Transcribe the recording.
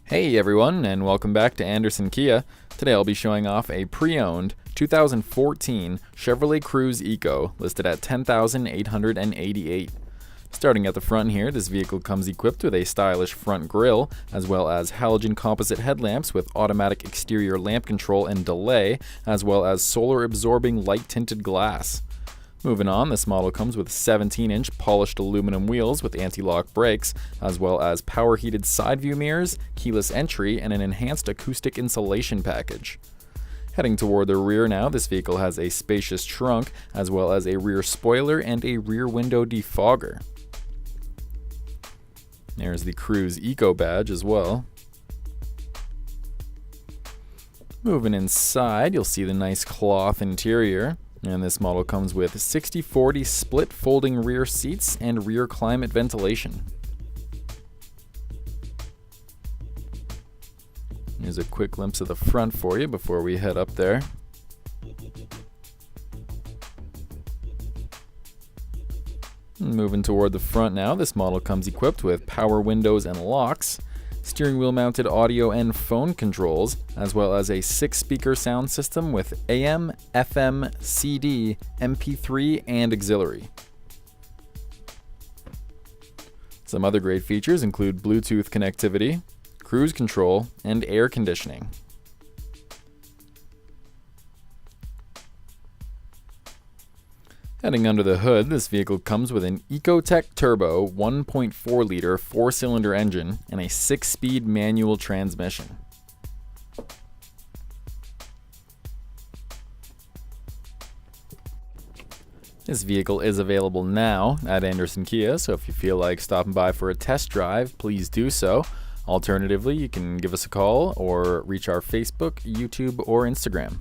Hey everyone, and welcome back to Anderson Kia. Today I'll be showing off a pre-owned 2014 Chevrolet Cruze Eco listed at $10,888. Starting at the front here, this vehicle comes equipped with a stylish front grille, as well as halogen composite headlamps with automatic exterior lamp control and delay, as well as solar-absorbing light tinted glass. Moving on, this model comes with 17-inch polished aluminum wheels with anti-lock brakes, as well as power-heated side view mirrors, keyless entry, and an enhanced acoustic insulation package. Heading toward the rear now, this vehicle has a spacious trunk, as well as a rear spoiler and a rear window defogger. There's the Cruze Eco badge as well. Moving inside, you'll see the nice cloth interior. And this model comes with 60/40 split folding rear seats and rear climate ventilation. Here's a quick glimpse of the front for you before we head up there. Moving toward the front now, this model comes equipped with power windows and locks, steering wheel mounted audio and phone controls, as well as a 6-speaker sound system with AM, FM, CD, MP3, and auxiliary. Some other great features include Bluetooth connectivity, cruise control, and air conditioning. Heading under the hood, this vehicle comes with an ECOTEC turbo 1.4-liter 4-cylinder engine and a 6-speed manual transmission. This vehicle is available now at Anderson Kia, so if you feel like stopping by for a test drive, please do so. Alternatively, you can give us a call or reach our Facebook, YouTube, or Instagram.